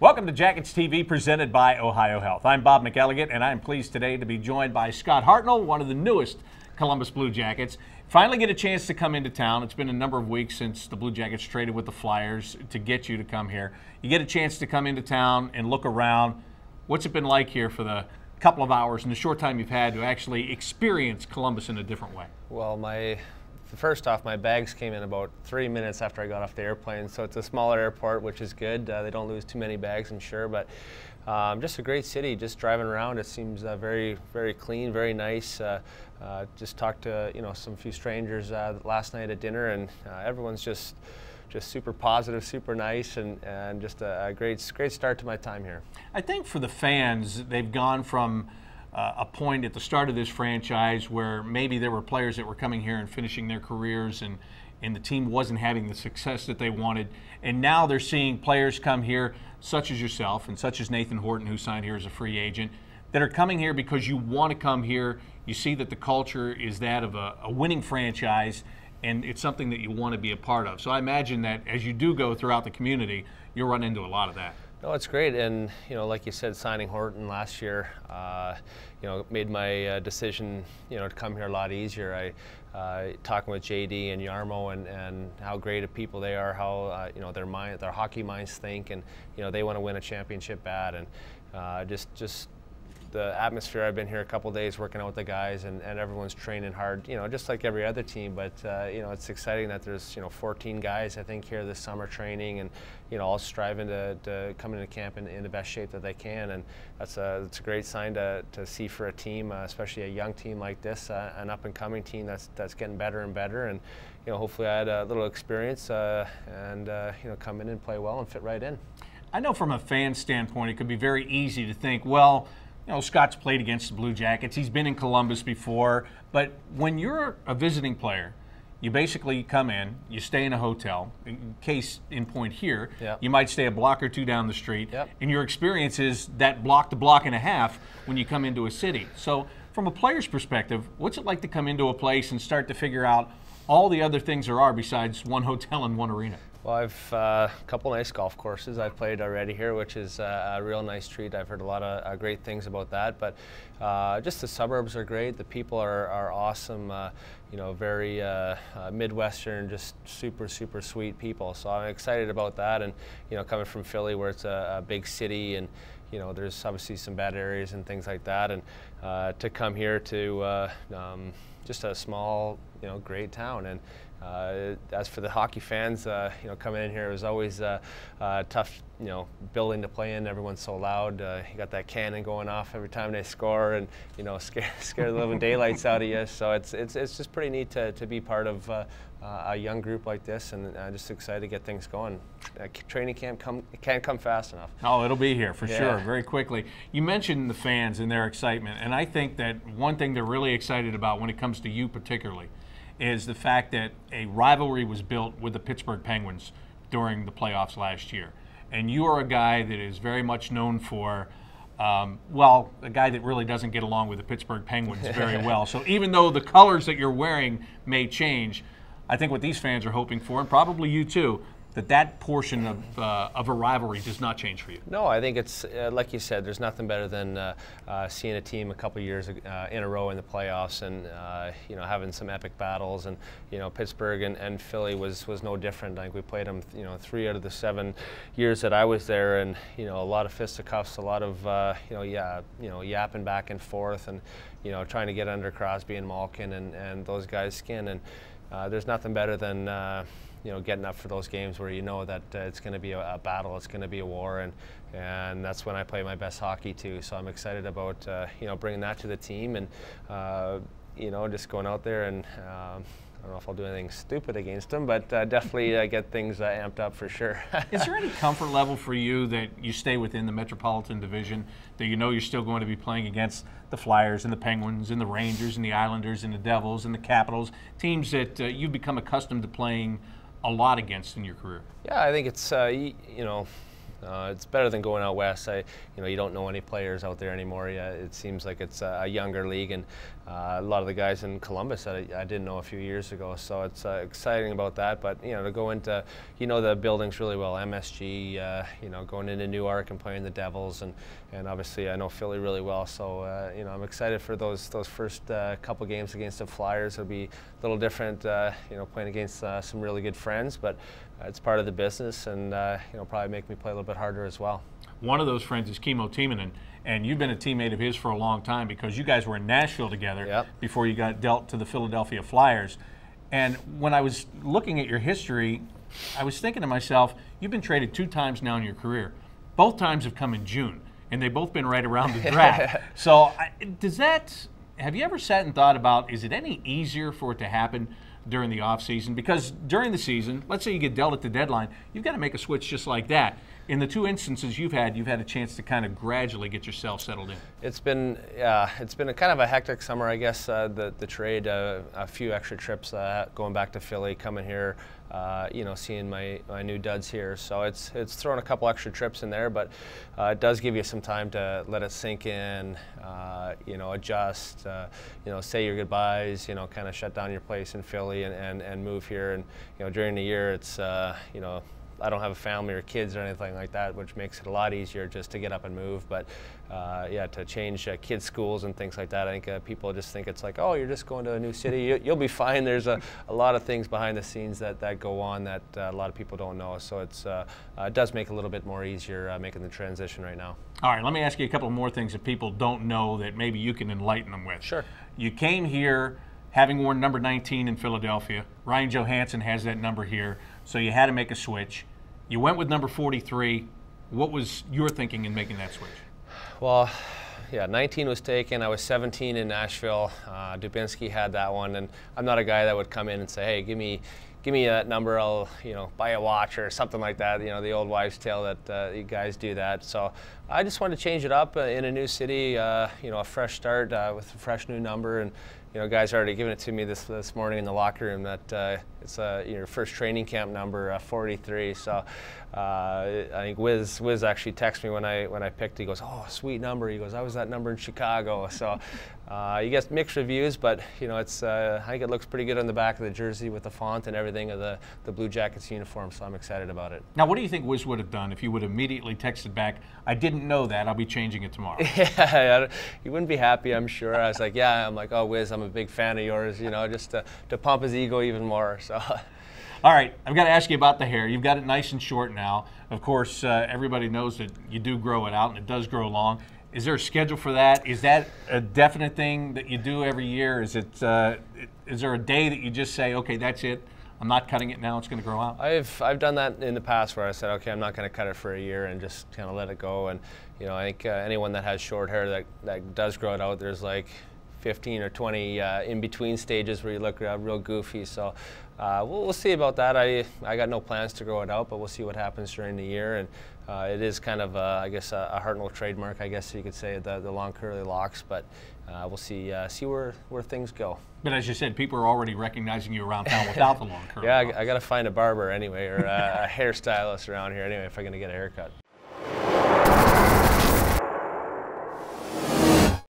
Welcome to Jackets TV presented by Ohio Health. I'm Bob McElligott, and I'm pleased today to be joined by Scott Hartnell, one of the newest Columbus Blue Jackets. Finally get a chance to come into town. It's been a number of weeks since the Blue Jackets traded with the Flyers to get you to come here. You get a chance to come into town and look around. What's it been like here for the couple of hours and the short time you've had to actually experience Columbus in a different way? Well, first off, my bags came in about 3 minutes after I got off the airplane, so it's a smaller airport, which is good. They don't lose too many bags, I'm sure, but just a great city. Just driving around, it seems very, very clean, very nice. Just talked to some few strangers last night at dinner, and everyone's just super positive, super nice, and just a great start to my time here. I think for the fans, they've gone from a point at the start of this franchise where maybe there were players that were coming here and finishing their careers and the team wasn't having the success that they wanted. And now they're seeing players come here, such as yourself and such as Nathan Horton, who signed here as a free agent, that are coming here because you want to come here. You see that the culture is that of a winning franchise, and it's something that you want to be a part of. So I imagine that as you do go throughout the community, you'll run into a lot of that. No, it's great, and like you said, signing Horton last year, made my decision, to come here a lot easier. Talking with JD and Yarmo and how great of people they are, how their hockey minds think, and they want to win a championship bad, and just the atmosphere. I've been here a couple days working out with the guys, and everyone's training hard, just like every other team. But it's exciting that there's 14 guys I think here this summer training, and all striving to come into camp in the best shape that they can. And that's a great sign to see for a team, especially a young team like this, an up and coming team that's getting better and better. And hopefully I had a little experience and come in and play well and fit right in. I know from a fan standpoint, it could be very easy to think, well, Scott's played against the Blue Jackets. He's been in Columbus before. But when you're a visiting player, you basically come in, you stay in a hotel. Case in point here, yep. You might stay a block or two down the street. Yep. And your experience is that block to block and a half when you come into a city. So from a player's perspective, what's it like to come into a place and start to figure out all the other things there are besides one hotel and one arena? Well, I've a couple nice golf courses I've played already here, which is a real nice treat. I've heard a lot of great things about that. But just the suburbs are great. The people are awesome. Very Midwestern, just super sweet people. So I'm excited about that. And coming from Philly, where it's a big city, and there's obviously some bad areas and things like that. And to come here to just a small, great town. And as for the hockey fans, coming in here, it was always tough, building to play in. Everyone's so loud. You got that cannon going off every time they score, and scare the living daylights out of you. So it's just pretty neat to be part of a young group like this, and just excited to get things going. Training camp can't come fast enough. Oh, it'll be here for sure, very quickly. You mentioned the fans and their excitement, and I think that one thing they're really excited about when it comes to you particularly is the fact that a rivalry was built with the Pittsburgh Penguins during the playoffs last year. And you are a guy that is very much known for, a guy that really doesn't get along with the Pittsburgh Penguins very well. So even though the colors that you're wearing may change, I think what these fans are hoping for, and probably you too, that portion of a rivalry does not change for you. No, I think it's, like you said, there's nothing better than seeing a team a couple years in a row in the playoffs, and having some epic battles. And Pittsburgh and Philly was no different. I think we played them 3 out of the 7 years that I was there, and a lot of fisticuffs, a lot of yapping back and forth, and trying to get under Crosby and Malkin and those guys' skin. And there's nothing better than getting up for those games where that it's going to be a battle, it's going to be a war, and that's when I play my best hockey too. So I'm excited about bringing that to the team, and just going out there, and I don't know if I'll do anything stupid against them, but definitely get things amped up for sure. Is there any comfort level for you that you stay within the Metropolitan Division, that you're still going to be playing against the Flyers and the Penguins and the Rangers and the Islanders and the Devils and the Capitals, teams that you've become accustomed to playing a lot against in your career? Yeah, I think it's It's better than going out west. You don't know any players out there anymore. Yeah, it seems like it's a younger league, and a lot of the guys in Columbus that I didn't know a few years ago. So it's exciting about that. But to go into the buildings really well, MSG, going into Newark and playing the Devils, and obviously I know Philly really well. So I'm excited for those first couple games against the Flyers. It'll be a little different, playing against some really good friends, but it's part of the business, and probably make me play a little bit harder as well. One of those friends is Kimmo Timonen, and you've been a teammate of his for a long time because you guys were in Nashville together. Yep. Before you got dealt to the Philadelphia Flyers. And when I was looking at your history, I was thinking to myself, you've been traded 2 times now in your career. Both times have come in June, and they've both been right around the draft. So have you ever sat and thought about, is it any easier for it to happen during the offseason? Because during the season, let's say you get dealt at the deadline, you've got to make a switch just like that. In the 2 instances you've had a chance to kind of gradually get yourself settled in. It's been a kind of a hectic summer, I guess. The trade, a few extra trips going back to Philly, coming here, seeing my new duds here. So it's thrown a couple extra trips in there, but it does give you some time to let it sink in, adjust, say your goodbyes, kind of shut down your place in Philly and move here. And during the year, it's I don't have a family or kids or anything like that, which makes it a lot easier just to get up and move. But to change kids' schools and things like that, I think people just think it's like, oh, you're just going to a new city, you'll be fine. There's a lot of things behind the scenes that go on that a lot of people don't know. So it does make it a little bit more easier making the transition right now. All right, let me ask you a couple more things that people don't know that maybe you can enlighten them with. Sure. You came here having worn number 19 in Philadelphia. Ryan Johansson has that number here, so you had to make a switch. You went with number 43. What was your thinking in making that switch? Well, yeah, 19 was taken. I was 17 in Nashville. Dubinsky had that one, and I'm not a guy that would come in and say, hey, give me that number, I'll buy a watch or something like that. The old wives' tale that you guys do that. So I just wanted to change it up in a new city. A fresh start with a fresh new number, and guys already given it to me this morning in the locker room that it's your first training camp number, 43. So I think Wiz actually texted me when I picked it. He goes, "Oh, sweet number." He goes, "I was that number in Chicago." So you get mixed reviews, but it's I think it looks pretty good on the back of the jersey with the font and everything of the Blue Jackets uniform. So I'm excited about it. Now, what do you think Wiz would have done if you would have immediately texted back, "I didn't know that. I'll be changing it tomorrow"? Yeah, he wouldn't be happy, I'm sure. I was like, yeah, I'm like, oh, Wiz, I'm a big fan of yours, just to pump his ego even more. So. All right, I've got to ask you about the hair. You've got it nice and short now. Of course, everybody knows that you do grow it out, and it does grow long. Is there a schedule for that? Is that a definite thing that you do every year? Is there a day that you just say, okay, that's it, I'm not cutting it now, it's going to grow out? I've done that in the past where I said, okay, I'm not going to cut it for a year and just kind of let it go. And I think anyone that has short hair that does grow it out, there's like 15 or 20 in-between stages where you look real goofy. So we'll see about that. I got no plans to grow it out, but we'll see what happens during the year. And it is kind of, I guess, a Hartnell trademark, I guess you could say, the long curly locks. But we'll see where things go. But as you said, people are already recognizing you around town without the long curly locks. Yeah, I got to find a barber anyway, or a hairstylist around here anyway if I'm going to get a haircut.